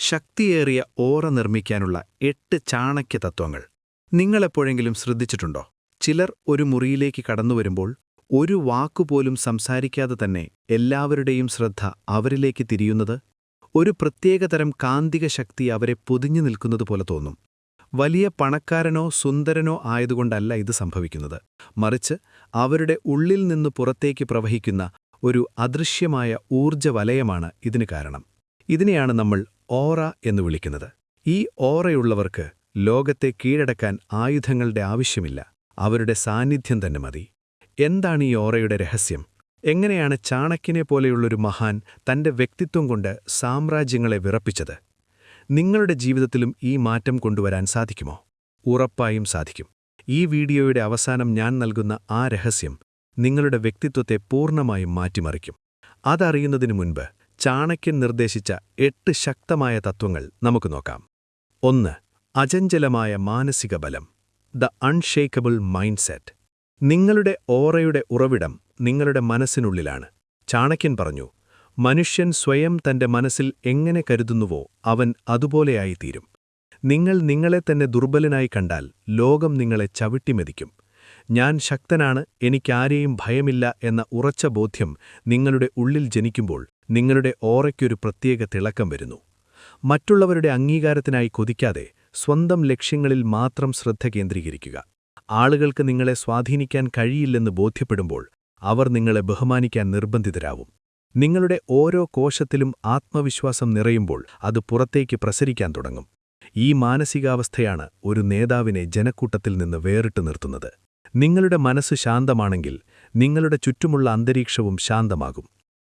ശക്തിയേറിയ ഓറ നിർമ്മിക്കാനുള്ള 8 ചാണക്യ തത്വങ്ങൾ. നിങ്ങളെപ്പോഴെങ്കിലും ശ്രദ്ധിച്ചിട്ടുണ്ടോ? ചിലർ ഒരു മുറിയിലേക്ക് കടന്നുവരുമ്പോൾ ഒരു വാക്കുപോലും സംസാരിക്കാതെ തന്നെ എല്ലാവരുടെയും ശ്രദ്ധ അവരിലേക്ക് തിരിയുന്നത് ഒരു പ്രത്യേകതരം കാന്തിക ശക്തി അവരെ പൊതിഞ്ഞു നിൽക്കുന്നതുപോലെ തോന്നും. വലിയ പണക്കാരനോ സുന്ദരനോ ആയതുകൊണ്ടല്ല ഇത് സംഭവിക്കുന്നത്, മറിച്ച് അവരുടെ ഉള്ളിൽ നിന്ന് പുറത്തേക്ക് പ്രവഹിക്കുന്ന ഒരു അദൃശ്യമായ ഊർജ്ജവലയമാണ് ഇതിന് കാരണം. ഇതിനെയാണ് നമ്മൾ ഓറ എന്ന് വിളിക്കുന്നത്. ഈ ഓറയുള്ളവർക്ക് ലോകത്തെ കീഴടക്കാൻ ആയുധങ്ങളുടെ ആവശ്യമില്ല, അവരുടെ സാന്നിധ്യം തന്നെ മതി. എന്താണ് ഈ ഓറയുടെ രഹസ്യം? എങ്ങനെയാണ് ചാണക്യനെ പോലെയുള്ളൊരു മഹാൻ തന്റെ വ്യക്തിത്വം കൊണ്ട് സാമ്രാജ്യങ്ങളെ വിറപ്പിച്ചത്? നിങ്ങളുടെ ജീവിതത്തിലും ഈ മാറ്റം കൊണ്ടുവരാൻ സാധിക്കുമോ? ഉറപ്പായും സാധിക്കും. ഈ വീഡിയോയുടെ അവസാനം ഞാൻ നൽകുന്ന ആ രഹസ്യം നിങ്ങളുടെ വ്യക്തിത്വത്തെ പൂർണ്ണമായും മാറ്റിമറിക്കും. അതറിയുന്നതിനു മുൻപ് ചാണക്യൻ നിർദ്ദേശിച്ച 8 ശക്തമായ തത്വങ്ങൾ നമുക്ക് നോക്കാം. 1. അചഞ്ചലമായ മാനസിക ബലം. The unshakeable mind set. നിങ്ങളുടെ ഓറയുടെ ഉറവിടം നിങ്ങളുടെ മനസ്സിനുള്ളിലാണ്. ചാണക്യൻ പറഞ്ഞു, മനുഷ്യൻ സ്വയം തന്റെ മനസ്സിൽ എങ്ങനെ കരുതുന്നുവോ അവൻ അതുപോലെയായിത്തീരും. നിങ്ങൾ നിങ്ങളെ തന്നെ ദുർബലനായി കണ്ടാൽ ലോകം നിങ്ങളെ ചവിട്ടിമെതിക്കും. ഞാൻ ശക്തനാണ്, എനിക്കാരെയും ഭയമില്ല എന്ന ഉറച്ച ബോധ്യം നിങ്ങളുടെ ഉള്ളിൽ ജനിക്കുമ്പോൾ നിങ്ങളുടെ ഓറയ്ക്കൊരു പ്രത്യേക തിളക്കം വരുന്നു. മറ്റുള്ളവരുടെ അംഗീകാരത്തിനായി കൊതിക്കാതെ സ്വന്തം ലക്ഷ്യങ്ങളിൽ മാത്രം ശ്രദ്ധ കേന്ദ്രീകരിക്കുക. ആളുകൾക്ക് നിങ്ങളെ സ്വാധീനിക്കാൻ കഴിയില്ലെന്ന് ബോധ്യപ്പെടുമ്പോൾ അവർ നിങ്ങളെ ബഹുമാനിക്കാൻ നിർബന്ധിതരാവും. നിങ്ങളുടെ ഓരോ കോശത്തിലും ആത്മവിശ്വാസം നിറയുമ്പോൾ അത് പുറത്തേക്ക് പ്രസരിക്കാൻ തുടങ്ങും. ഈ മാനസികാവസ്ഥയാണ് ഒരു നേതാവിനെ ജനക്കൂട്ടത്തിൽ നിന്ന് വേറിട്ട് നിർത്തുന്നത്. നിങ്ങളുടെ മനസ്സ് ശാന്തമാണെങ്കിൽ നിങ്ങളുടെ ചുറ്റുമുള്ള അന്തരീക്ഷവും ശാന്തമാകും.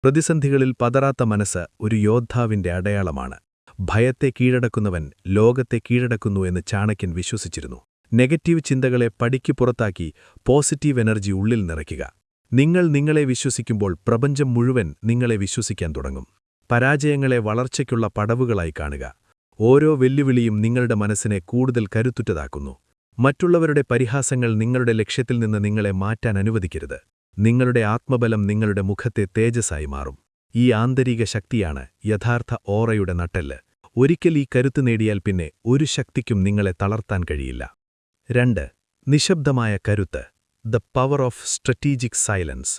പ്രതിസന്ധികളിൽ പതറാത്ത മനസ്സ് ഒരു യോദ്ധാവിന്റെ അടയാളമാണ്. ഭയത്തെ കീഴടക്കുന്നവൻ ലോകത്തെ കീഴടക്കുന്നു എന്ന് ചാണക്യൻ വിശ്വസിച്ചിരുന്നു. നെഗറ്റീവ് ചിന്തകളെ പടിക്ക് പുറത്താക്കി പോസിറ്റീവ് എനർജി ഉള്ളിൽ നിറയ്ക്കുക. നിങ്ങൾ നിങ്ങളെ വിശ്വസിക്കുമ്പോൾ പ്രപഞ്ചം മുഴുവൻ നിങ്ങളെ വിശ്വസിക്കാൻ തുടങ്ങും. പരാജയങ്ങളെ വളർച്ചയ്ക്കുള്ള പടവുകളായി കാണുക. ഓരോ വെല്ലുവിളിയും നിങ്ങളുടെ മനസ്സിനെ കൂടുതൽ കരുത്തുറ്റതാക്കുന്നു. മറ്റുള്ളവരുടെ പരിഹാസങ്ങൾ നിങ്ങളുടെ ലക്ഷ്യത്തിൽ നിന്ന് നിങ്ങളെ മാറ്റാൻ അനുവദിക്കരുത്. നിങ്ങളുടെ ആത്മബലം നിങ്ങളുടെ മുഖത്തെ തേജസ്സായി മാറും. ഈ ആന്തരിക ശക്തിയാണ് യഥാർത്ഥ ഓറയുടെ നട്ടെല്ല്. ഒരിക്കൽ ഈ കരുത്ത് നേടിയാൽ പിന്നെ ഒരു ശക്തിക്കും നിങ്ങളെ തളർത്താൻ കഴിയില്ല. 2. നിശബ്ദമായ കരുത്ത്. The power of strategic silence.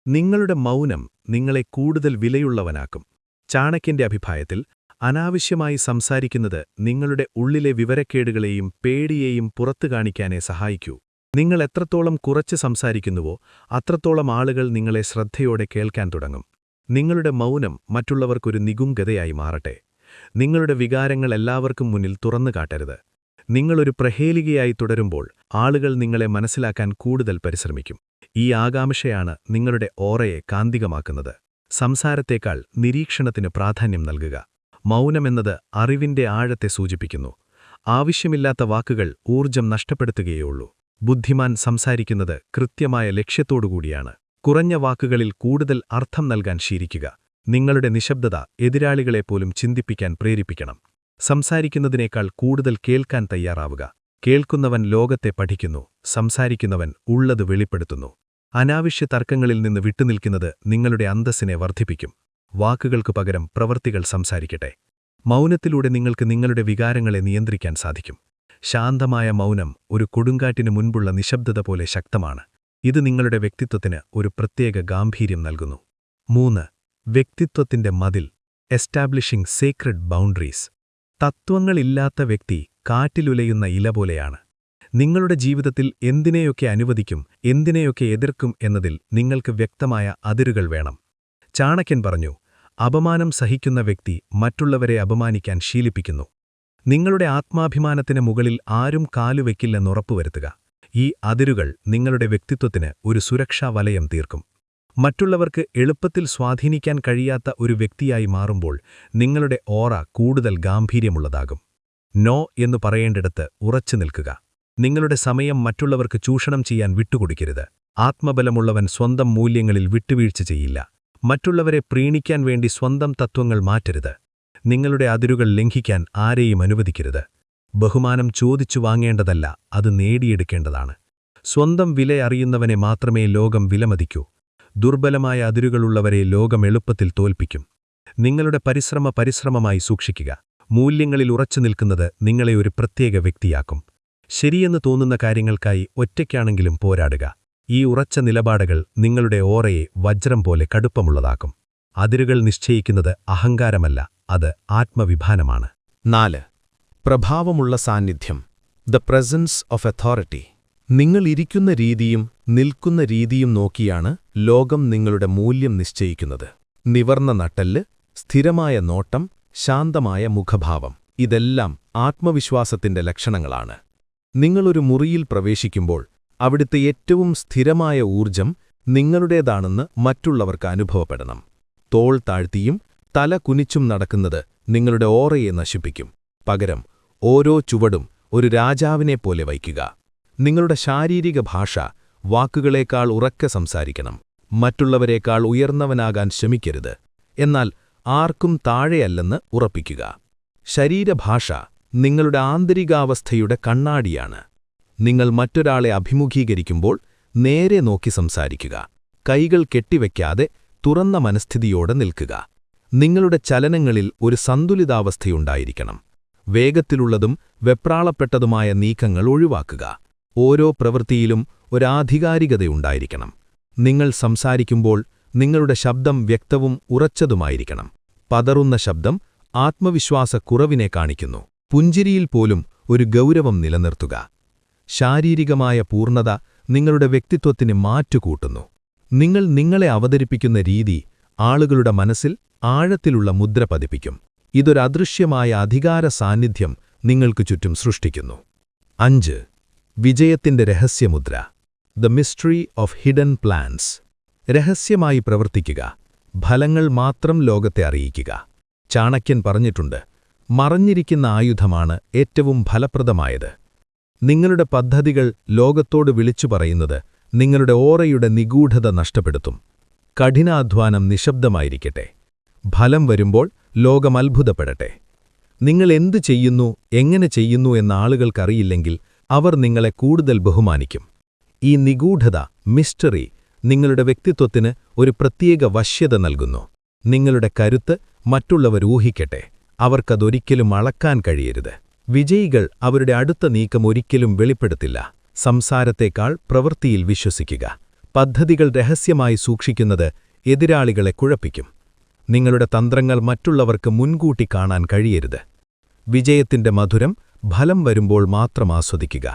നിങ്ങളുടെ മൗനം നിങ്ങളെ കൂടുതൽ വിലയുള്ളവനാക്കും. ചാണക്യന്റെ അഭിപ്രായത്തിൽ അനാവശ്യമായി സംസാരിക്കുന്നത് നിങ്ങളുടെ ഉള്ളിലെ വിവരക്കേടുകളെയും പേടിയെയും പുറത്തു കാണിക്കാനേ സഹായിക്കൂ. നിങ്ങൾ എത്രത്തോളം കുറച്ച് സംസാരിക്കുന്നുവോ അത്രത്തോളം ആളുകൾ നിങ്ങളെ ശ്രദ്ധയോടെ കേൾക്കാൻ തുടങ്ങും. നിങ്ങളുടെ മൗനം മറ്റുള്ളവർക്കൊരു നിഗൂഢതയായി മാറട്ടെ. നിങ്ങളുടെ വികാരങ്ങൾ എല്ലാവർക്കും മുന്നിൽ തുറന്നു കാട്ടരുത്. നിങ്ങളൊരു പ്രഹേളികയായി തുടരുമ്പോൾ ആളുകൾ നിങ്ങളെ മനസ്സിലാക്കാൻ കൂടുതൽ പരിശ്രമിക്കും. ഈ ആകാംക്ഷയാണ് നിങ്ങളുടെ ഓറയെ കാന്തികമാക്കുന്നത്. സംസാരത്തേക്കാൾ നിരീക്ഷണത്തിന് പ്രാധാന്യം നൽകുക. മൗനമെന്നത് അറിവിന്റെ ആഴത്തെ സൂചിപ്പിക്കുന്നു. ആവശ്യമില്ലാത്ത വാക്കുകൾ ഊർജ്ജം നഷ്ടപ്പെടുത്തുകയുള്ളൂ. ബുദ്ധിമാൻ സംസാരിക്കുന്നത് കൃത്യമായ ലക്ഷ്യത്തോടുകൂടിയാണ്. കുറഞ്ഞ വാക്കുകളിൽ കൂടുതൽ അർത്ഥം നൽകാൻ ശീലിക്കുക. നിങ്ങളുടെ നിശബ്ദത എതിരാളികളെപ്പോലും ചിന്തിപ്പിക്കാൻ പ്രേരിപ്പിക്കണം. സംസാരിക്കുന്നതിനേക്കാൾ കൂടുതൽ കേൾക്കാൻ തയ്യാറാവുക. കേൾക്കുന്നവൻ ലോകത്തെ പഠിക്കുന്നു, സംസാരിക്കുന്നവൻ ഉള്ളത് വെളിപ്പെടുത്തുന്നു. അനാവശ്യ തർക്കങ്ങളിൽ നിന്ന് വിട്ടുനിൽക്കുന്നത് നിങ്ങളുടെ അന്തസ്സിനെ വർദ്ധിപ്പിക്കും. വാക്കുകൾക്കു പകരം പ്രവൃത്തികൾ സംസാരിക്കട്ടെ. മൗനത്തിലൂടെ നിങ്ങൾക്ക് നിങ്ങളുടെ വികാരങ്ങളെ നിയന്ത്രിക്കാൻ സാധിക്കും. ശാന്തമായ മൗനം ഒരു കൊടുങ്കാറ്റിനു മുൻപുള്ള നിശബ്ദത പോലെ ശക്തമാണ്. ഇത് നിങ്ങളുടെ വ്യക്തിത്വത്തിന് ഒരു പ്രത്യേക ഗാംഭീര്യം നൽകുന്നു. 3. വ്യക്തിത്വത്തിന്റെ മതിൽ. Establishing secret boundaries. തത്വങ്ങളില്ലാത്ത വ്യക്തി കാറ്റിലുലയുന്ന ഇല പോലെയാണ്. നിങ്ങളുടെ ജീവിതത്തിൽ എന്തിനെയൊക്കെ അനുവദിക്കും, എന്തിനെയൊക്കെ എതിർക്കും എന്നതിൽ നിങ്ങൾക്ക് വ്യക്തമായ അതിരുകൾ വേണം. ചാണക്യൻ പറഞ്ഞു, അപമാനം സഹിക്കുന്ന വ്യക്തി മറ്റുള്ളവരെ അപമാനിക്കാൻ ശീലിപ്പിക്കുന്നു. നിങ്ങളുടെ ആത്മാഭിമാനത്തിന് മുകളിൽ ആരും കാലുവെക്കില്ലെന്നുറപ്പുവരുത്തുക. ഈ അതിരുകൾ നിങ്ങളുടെ വ്യക്തിത്വത്തിന് ഒരു സുരക്ഷാ വലയം തീർക്കും. മറ്റുള്ളവർക്ക് എളുപ്പത്തിൽ സ്വാധീനിക്കാൻ കഴിയാത്ത ഒരു വ്യക്തിയായി മാറുമ്പോൾ നിങ്ങളുടെ ഓറ കൂടുതൽ ഗാംഭീര്യമുള്ളതാകും. നോ എന്നു പറയേണ്ടിടത്ത് ഉറച്ചു നിൽക്കുക. നിങ്ങളുടെ സമയം മറ്റുള്ളവർക്ക് ചൂഷണം ചെയ്യാൻ വിട്ടുകൊടുക്കരുത്. ആത്മബലമുള്ളവൻ സ്വന്തം മൂല്യങ്ങളിൽ വിട്ടുവീഴ്ച ചെയ്യില്ല. മറ്റുള്ളവരെ പ്രീണിക്കാൻ വേണ്ടി സ്വന്തം തത്വങ്ങൾ മാറ്റരുത്. നിങ്ങളുടെ അതിരുകൾ ലംഘിക്കാൻ ആരെയും അനുവദിക്കരുത്. ബഹുമാനം ചോദിച്ചു വാങ്ങേണ്ടതല്ല, അത് നേടിയെടുക്കേണ്ടതാണ്. സ്വന്തം വില അറിയുന്നവനെ മാത്രമേ ലോകം വിലമതിക്കൂ. ദുർബലമായ അതിരുകളുള്ളവരെ ലോകം എളുപ്പത്തിൽ തോൽപ്പിക്കും. നിങ്ങളുടെ പരിശ്രമമായി സൂക്ഷിക്കുക. മൂല്യങ്ങളിൽ ഉറച്ചു നിൽക്കുന്നത് നിങ്ങളെ ഒരു പ്രത്യേക വ്യക്തിയാക്കും. ശരിയെന്ന് തോന്നുന്ന കാര്യങ്ങൾക്കായി ഒറ്റയ്ക്കാണെങ്കിലും പോരാടുക. ഈ ഉറച്ച നിലപാടുകൾ നിങ്ങളുടെ ഓറയെ വജ്രം പോലെ കടുപ്പമുള്ളതാക്കും. അതിരുകൾ നിശ്ചയിക്കുന്നത് അഹങ്കാരമല്ല, അത് ആത്മവിഭാനമാണ്. 4. പ്രഭാവമുള്ള സാന്നിധ്യം. The presence of authority. നിങ്ങൾ ഇരിക്കുന്ന രീതിയും നിൽക്കുന്ന രീതിയും നോക്കിയാണ് ലോകം നിങ്ങളുടെ മൂല്യം നിശ്ചയിക്കുന്നത്. നിവർന്ന നട്ടെല്ല്, സ്ഥിരമായ നോട്ടം, ശാന്തമായ മുഖഭാവം, ഇതെല്ലാം ആത്മവിശ്വാസത്തിന്റെ ലക്ഷണങ്ങളാണ്. നിങ്ങളൊരു മുറിയിൽ പ്രവേശിക്കുമ്പോൾ അവിടുത്തെ ഏറ്റവും സ്ഥിരമായ ഊർജം നിങ്ങളുടേതാണെന്ന് മറ്റുള്ളവർക്ക് അനുഭവപ്പെടണം. തോൾ താഴ്ത്തിയും തല കുനിച്ചും നടക്കുന്നത് നിങ്ങളുടെ ഓറയെ നശിപ്പിക്കും. പകരം ഓരോ ചുവടും ഒരു രാജാവിനെപ്പോലെ വയ്ക്കുക. നിങ്ങളുടെ ശാരീരിക ഭാഷ വാക്കുകളേക്കാൾ ഉറക്കെ സംസാരിക്കണം. മറ്റുള്ളവരേക്കാൾ ഉയർന്നവനാകാൻ ശ്രമിക്കരുത്, എന്നാൽ ആർക്കും താഴെയല്ലെന്ന് ഉറപ്പിക്കുക. ശരീരഭാഷ നിങ്ങളുടെ ആന്തരികാവസ്ഥയുടെ കണ്ണാടിയാണ്. നിങ്ങൾ മറ്റൊരാളെ അഭിമുഖീകരിക്കുമ്പോൾ നേരെ നോക്കി സംസാരിക്കുക. കൈകൾ കെട്ടിവെക്കാതെ തുറന്ന മനസ്ഥിതിയോടെ നിൽക്കുക. നിങ്ങളുടെ ചലനങ്ങളിൽ ഒരു സന്തുലിതാവസ്ഥയുണ്ടായിരിക്കണം. വേഗത്തിലുള്ളതും വെപ്രാളപ്പെട്ടതുമായ നീക്കങ്ങൾ ഒഴിവാക്കുക. ഓരോ പ്രവൃത്തിയിലും ഒരാധികാരികതയുണ്ടായിരിക്കണം. നിങ്ങൾ സംസാരിക്കുമ്പോൾ നിങ്ങളുടെ ശബ്ദം വ്യക്തവും ഉറച്ചതുമായിരിക്കണം. പതറുന്ന ശബ്ദം ആത്മവിശ്വാസക്കുറവിനെ കാണിക്കുന്നു. പുഞ്ചിരിയിൽ പോലും ഒരു ഗൗരവം നിലനിർത്തുക. ശാരീരികമായ പൂർണ്ണത നിങ്ങളുടെ വ്യക്തിത്വത്തിന് മാറ്റുകൂട്ടുന്നു. നിങ്ങൾ നിങ്ങളെ അവതരിപ്പിക്കുന്ന രീതി ആളുകളുടെ മനസ്സിൽ ആഴത്തിലുള്ള മുദ്ര പതിപ്പിക്കും. ഇതൊരദൃശ്യമായ അധികാര സാന്നിധ്യം നിങ്ങൾക്ക് ചുറ്റും സൃഷ്ടിക്കുന്നു. 5. വിജയത്തിന്റെ രഹസ്യമുദ്ര. The mystery of hidden plans. രഹസ്യമായി പ്രവർത്തിക്കുക. ഫലങ്ങൾ മാത്രം ലോകത്തെ അറിയിക്കുക. ചാണക്യൻ പറഞ്ഞിട്ടുണ്ട്, മറഞ്ഞിരിക്കുന്ന ആയുധമാണ് ഏറ്റവും ഫലപ്രദമായത്. നിങ്ങളുടെ പദ്ധതികൾ ലോകത്തോട് വിളിച്ചു പറയുന്നത് നിങ്ങളുടെ ഓറയുടെ നിഗൂഢത നഷ്ടപ്പെടുത്തും. കഠിനാധ്വാനം നിശബ്ദമായിരിക്കട്ടെ. ഫലം വരുമ്പോൾ ലോകം അത്ഭുതപ്പെടട്ടെ. നിങ്ങൾ എന്തു ചെയ്യുന്നു, എങ്ങനെ ചെയ്യുന്നു എന്ന ആളുകൾക്കറിയില്ലെങ്കിൽ അവർ നിങ്ങളെ കൂടുതൽ ബഹുമാനിക്കും. ഈ നിഗൂഢത, മിസ്റ്ററി, നിങ്ങളുടെ വ്യക്തിത്വത്തിന് ഒരു പ്രത്യേക വശ്യത നൽകുന്നു. നിങ്ങളുടെ കരുത്ത് മറ്റുള്ളവർ ഊഹിക്കട്ടെ. അവർക്കതൊരിക്കലും അളക്കാൻ കഴിയരുത്. വിജയികൾ അവരുടെ അടുത്ത നീക്കം ഒരിക്കലും വെളിപ്പെടുത്തില്ല. സംസാരത്തേക്കാൾ പ്രവൃത്തിയിൽ വിശ്വസിക്കുക. പദ്ധതികൾ രഹസ്യമായി സൂക്ഷിക്കുന്നത് എതിരാളികളെ കുഴപ്പിക്കും. നിങ്ങളുടെ തന്ത്രങ്ങൾ മറ്റുള്ളവർക്ക് മുൻകൂട്ടി കാണാൻ കഴിയരുത്. വിജയത്തിന്റെ മധുരം ഫലം വരുമ്പോൾ മാത്രം ആസ്വദിക്കുക.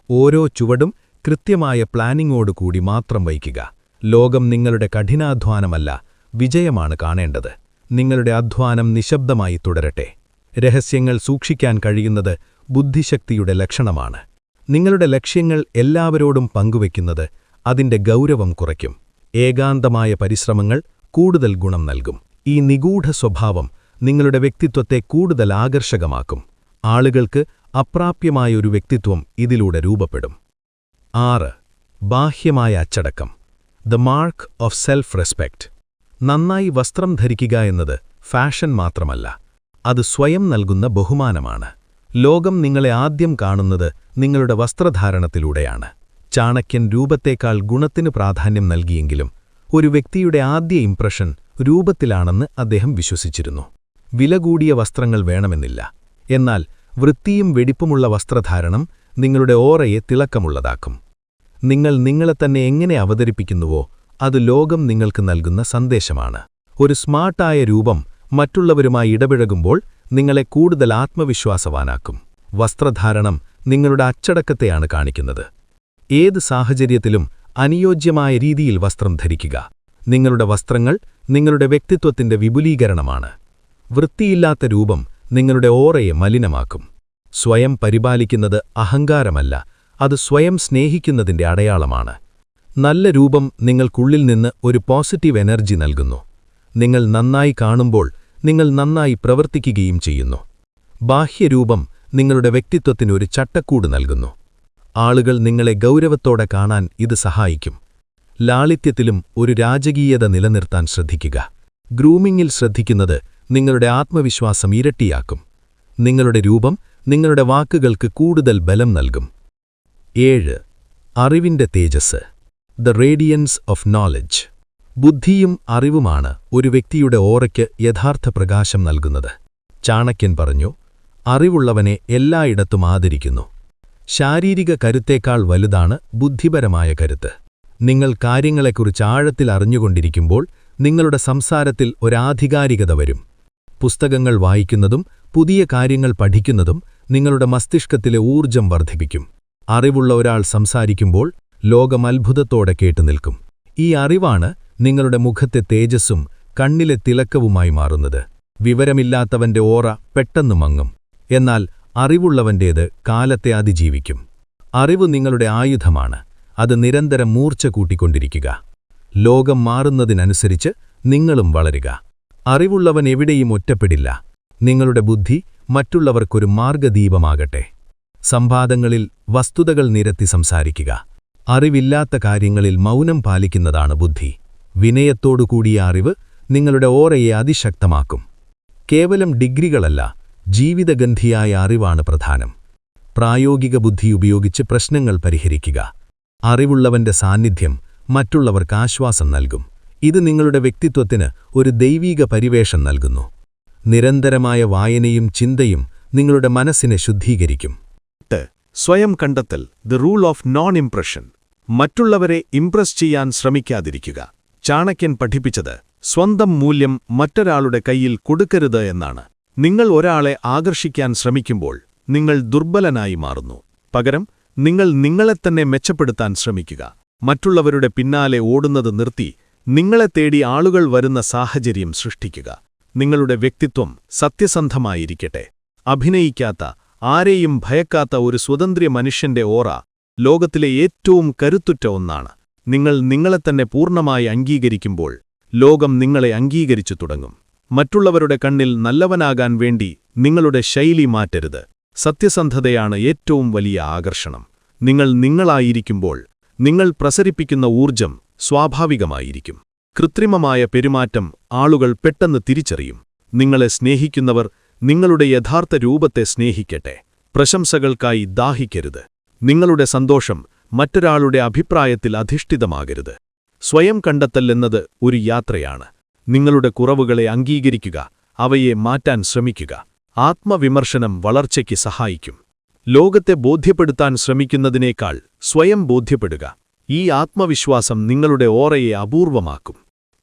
ഓരോ ചുവടും കൃത്യമായ പ്ലാനിങ്ങോടുകൂടി മാത്രം വയ്ക്കുക. ലോകം നിങ്ങളുടെ കഠിനാധ്വാനമല്ല, വിജയമാണ് കാണേണ്ടത്. നിങ്ങളുടെ അധ്വാനം നിശബ്ദമായി തുടരട്ടെ. രഹസ്യങ്ങൾ സൂക്ഷിക്കാൻ കഴിയുന്നത് ബുദ്ധിശക്തിയുടെ ലക്ഷണമാണ്. നിങ്ങളുടെ ലക്ഷ്യങ്ങൾ എല്ലാവരോടും പങ്കുവയ്ക്കുന്നത് അതിന്റെ ഗൗരവം കുറയ്ക്കും. ഏകാന്തമായ പരിശ്രമങ്ങൾ കൂടുതൽ ഗുണം നൽകും. ഈ നിഗൂഢ സ്വഭാവം നിങ്ങളുടെ വ്യക്തിത്വത്തെ കൂടുതൽ ആകർഷകമാക്കും. ആളുകൾക്ക് അപ്രാപ്യമായൊരു വ്യക്തിത്വം ഇതിലൂടെ രൂപപ്പെടും. 6. ബാഹ്യമായ അച്ചടക്കം. The mark of self respect. നന്നായി വസ്ത്രം ധരിക്കുക എന്നത് ഫാഷൻ മാത്രമല്ല, അത് സ്വയം നൽകുന്ന ബഹുമാനമാണ്. ലോകം നിങ്ങളെ ആദ്യം കാണുന്നത് നിങ്ങളുടെ വസ്ത്രധാരണത്തിലൂടെയാണ്. ചാണക്യൻ രൂപത്തേക്കാൾ ഗുണത്തിന് പ്രാധാന്യം നൽകിയെങ്കിലും ഒരു വ്യക്തിയുടെ ആദ്യ ഇംപ്രഷൻ രൂപത്തിലാണെന്ന് അദ്ദേഹം വിശ്വസിച്ചിരുന്നു. വില കൂടിയ വസ്ത്രങ്ങൾ വേണമെന്നില്ല, എന്നാൽ വൃത്തിയും വെടിപ്പുമുള്ള വസ്ത്രധാരണം നിങ്ങളുടെ ഓറയെ തിളക്കമുള്ളതാക്കും. നിങ്ങൾ നിങ്ങളെത്തന്നെ എങ്ങനെ അവതരിപ്പിക്കുന്നുവോ അത് ലോകം നിങ്ങൾക്ക് നൽകുന്ന സന്ദേശമാണ്. ഒരു സ്മാർട്ടായ രൂപം മറ്റുള്ളവരുമായി ഇടപഴകുമ്പോൾ നിങ്ങളെ കൂടുതൽ ആത്മവിശ്വാസവാനാക്കും. വസ്ത്രധാരണം നിങ്ങളുടെ അച്ചടക്കത്തെയാണ് കാണിക്കുന്നത്. ഏത് സാഹചര്യത്തിലും അനുയോജ്യമായ രീതിയിൽ വസ്ത്രം ധരിക്കുക. നിങ്ങളുടെ വസ്ത്രങ്ങൾ നിങ്ങളുടെ വ്യക്തിത്വത്തിന്റെ വിപുലീകരണമാണ്. വൃത്തിയില്ലാത്ത രൂപം നിങ്ങളുടെ ഓറയെ മലിനമാക്കും. സ്വയം പരിപാലിക്കുന്നത് അഹങ്കാരമല്ല, അത് സ്വയം സ്നേഹിക്കുന്നതിന്റെ അടയാളമാണ്. നല്ല രൂപം നിങ്ങൾക്കുള്ളിൽ നിന്ന് ഒരു പോസിറ്റീവ് എനർജി നൽകുന്നു. നിങ്ങൾ നന്നായി കാണുമ്പോൾ നിങ്ങൾ നന്നായി പ്രവർത്തിക്കുകയും ചെയ്യുന്നു. ബാഹ്യരൂപം നിങ്ങളുടെ വ്യക്തിത്വത്തിന് ഒരു ചട്ടക്കൂട് നൽകുന്നു. ആളുകൾ നിങ്ങളെ ഗൗരവത്തോടെ കാണാൻ ഇത് സഹായിക്കും. ലാളിത്യത്തിലും ഒരു രാജകീയത നിലനിർത്താൻ ശ്രദ്ധിക്കുക. ഗ്രൂമിങ്ങിൽ ശ്രദ്ധിക്കുന്നത് നിങ്ങളുടെ ആത്മവിശ്വാസം ഇരട്ടിയാക്കും. നിങ്ങളുടെ രൂപം നിങ്ങളുടെ വാക്കുകൾക്ക് കൂടുതൽ ബലം നൽകും. 7. അറിവിന്റെ തേജസ്. The radiance of knowledge. ബുദ്ധിയും അറിവുമാണ് ഒരു വ്യക്തിയുടെ ഓറയ്ക്ക് യഥാർത്ഥ പ്രകാശം നൽകുന്നത്. ചാണക്യൻ പറഞ്ഞു, അറിവുള്ളവനെ എല്ലായിടത്തും ആദരിക്കുന്നു. ശാരീരിക കരുത്തേക്കാൾ വലുതാണ് ബുദ്ധിപരമായ കരുത്ത്. നിങ്ങൾ കാര്യങ്ങളെക്കുറിച്ച് ആഴത്തിൽ അറിഞ്ഞുകൊണ്ടിരിക്കുമ്പോൾ നിങ്ങളുടെ സംസാരത്തിൽ ഒരാധികാരികത വരും. പുസ്തകങ്ങൾ വായിക്കുന്നതും പുതിയ കാര്യങ്ങൾ പഠിക്കുന്നതും നിങ്ങളുടെ മസ്തിഷ്കത്തിലെ ഊർജ്ജം വർദ്ധിപ്പിക്കും. അറിവുള്ള ഒരാൾ സംസാരിക്കുമ്പോൾ ലോകം അത്ഭുതത്തോടെ കേട്ടുനിൽക്കും. ഈ അറിവാണ് നിങ്ങളുടെ മുഖത്തെ തേജസ്സും കണ്ണിലെ തിളക്കവുമായി മാറുന്നത്. വിവരമില്ലാത്തവന്റെ ഓറ പെട്ടെന്ന് മങ്ങും. എന്നാൽ അറിവുള്ളവന്റേത് കാലത്തെ അതിജീവിക്കും. അറിവ് നിങ്ങളുടെ ആയുധമാണ്. അത് നിരന്തരം മൂർച്ച കൂട്ടിക്കൊണ്ടിരിക്കുക. ലോകം മാറുന്നതിനനുസരിച്ച് നിങ്ങളും വളരുക. അറിവുള്ളവൻ എവിടെയും ഒറ്റപ്പെടില്ല. നിങ്ങളുടെ ബുദ്ധി മറ്റുള്ളവർക്കൊരു മാർഗദീപമാകട്ടെ. സംവാദങ്ങളിൽ വസ്തുതകൾ നിരത്തി സംസാരിക്കുക. അറിവില്ലാത്ത കാര്യങ്ങളിൽ മൗനം പാലിക്കുന്നതാണ് ബുദ്ധി. വിനയത്തോടുകൂടിയ അറിവ് നിങ്ങളുടെ ഓറയെ അതിശക്തമാക്കും. കേവലം ഡിഗ്രികളല്ല, ജീവിതഗന്ധിയായ അറിവാണ് പ്രധാനം. പ്രായോഗിക ബുദ്ധി ഉപയോഗിച്ച് പ്രശ്നങ്ങൾ പരിഹരിക്കുക. അറിവുള്ളവന്റെ സാന്നിധ്യം മറ്റുള്ളവർക്ക് ആശ്വാസം നൽകും. ഇത് നിങ്ങളുടെ വ്യക്തിത്വത്തിന് ഒരു ദൈവീക പരിവേഷം നൽകുന്നു. നിരന്തരമായ വായനയും ചിന്തയും നിങ്ങളുടെ മനസ്സിനെ ശുദ്ധീകരിക്കും. സ്വയം കണ്ടെത്തൽ, the rule of non impression. മറ്റുള്ളവരെ ഇംപ്രസ് ചെയ്യാൻ ശ്രമിക്കാതിരിക്കുക. ചാണക്യൻ പഠിപ്പിച്ചത് സ്വന്തം മൂല്യം മറ്റൊരാളുടെ കയ്യിൽ കൊടുക്കരുത് എന്നാണ്. നിങ്ങൾ ഒരാളെ ആകർഷിക്കാൻ ശ്രമിക്കുമ്പോൾ നിങ്ങൾ ദുർബലനായി മാറുന്നു. പകരം നിങ്ങൾ നിങ്ങളെത്തന്നെ മെച്ചപ്പെടുത്താൻ ശ്രമിക്കുക. മറ്റുള്ളവരുടെ പിന്നാലെ ഓടുന്നത് നിർത്തി നിങ്ങളെ തേടി ആളുകൾ വരുന്ന സാഹചര്യം സൃഷ്ടിക്കുക. നിങ്ങളുടെ വ്യക്തിത്വം സത്യസന്ധമായിരിക്കട്ടെ. അഭിനയിക്കാത്ത, ആരെയും ഭയക്കാത്ത ഒരു സ്വതന്ത്ര മനുഷ്യന്റെ ഓറ ലോകത്തിലെ ഏറ്റവും കരുത്തുറ്റ ഒന്നാണ്. നിങ്ങൾ നിങ്ങളെത്തന്നെ പൂർണ്ണമായി അംഗീകരിക്കുമ്പോൾ ലോകം നിങ്ങളെ അംഗീകരിച്ചു തുടങ്ങും. മറ്റുള്ളവരുടെ കണ്ണിൽ നല്ലവനാകാൻ വേണ്ടി നിങ്ങളുടെ ശൈലി മാറ്റരുത്. സത്യസന്ധതയാണ് ഏറ്റവും വലിയ ആകർഷണം. നിങ്ങൾ നിങ്ങളായിരിക്കുമ്പോൾ നിങ്ങൾ പ്രസരിപ്പിക്കുന്ന ഊർജ്ജം സ്വാഭാവികമായിരിക്കും. കൃത്രിമമായ പെരുമാറ്റം ആളുകൾ പെട്ടെന്ന് തിരിച്ചറിയും. നിങ്ങളെ സ്നേഹിക്കുന്നവർ നിങ്ങളുടെ യഥാർത്ഥ രൂപത്തെ സ്നേഹിക്കട്ടെ. പ്രശംസകൾക്കായി ദാഹിക്കരുത്. നിങ്ങളുടെ സന്തോഷം മറ്റൊരാളുടെ അഭിപ്രായത്തിൽ അധിഷ്ഠിതമാകരുത്. സ്വയം കണ്ടെത്തൽ എന്നത് ഒരു യാത്രയാണ്. നിങ്ങളുടെ കുറവുകളെ അംഗീകരിക്കുക, അവയെ മാറ്റാൻ ശ്രമിക്കുക. ആത്മവിമർശനം വളർച്ചയ്ക്ക് സഹായിക്കും. ലോകത്തെ ബോധ്യപ്പെടുത്താൻ ശ്രമിക്കുന്നതിനേക്കാൾ സ്വയം ബോധ്യപ്പെടുക. ഈ ആത്മവിശ്വാസം നിങ്ങളുടെ ഓറയെ അപൂർവമാക്കും.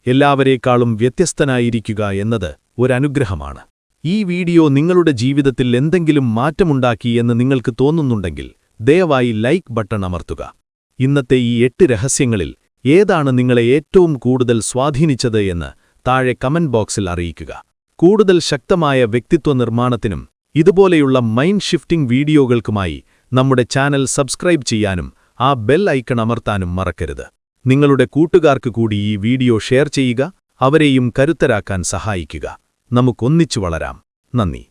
എല്ലാവരേക്കാളും വ്യത്യസ്തനായിരിക്കുക എന്നത് ഒരനുഗ്രഹമാണ്. ഈ വീഡിയോ നിങ്ങളുടെ ജീവിതത്തിൽ എന്തെങ്കിലും മാറ്റമുണ്ടാക്കി എന്ന് നിങ്ങൾക്ക് തോന്നുന്നുണ്ടെങ്കിൽ ദയവായി ലൈക്ക് ബട്ടൺ അമർത്തുക. ഇന്നത്തെ ഈ 8 രഹസ്യങ്ങളിൽ ഏതാണ് നിങ്ങളെ ഏറ്റവും കൂടുതൽ സ്വാധീനിച്ചത് എന്ന് താഴെ കമന്റ് ബോക്സിൽ അറിയിക്കുക. കൂടുതൽ ശക്തമായ വ്യക്തിത്വ നിർമ്മാണത്തിനും ഇതുപോലെയുള്ള മൈൻഡ് ഷിഫ്റ്റിംഗ് വീഡിയോകൾക്കുമായി നമ്മുടെ ചാനൽ സബ്സ്ക്രൈബ് ചെയ്യാനും ആ ബെൽ ഐക്കൺ അമർത്താനും മറക്കരുത്. നിങ്ങളുടെ കൂട്ടുകാർക്ക് കൂടി ഈ വീഡിയോ ഷെയർ ചെയ്യുക. അവരെയും കരുത്തരാക്കാൻ സഹായിക്കുക. നമുക്കൊന്നിച്ചു വളരാം. നന്ദി.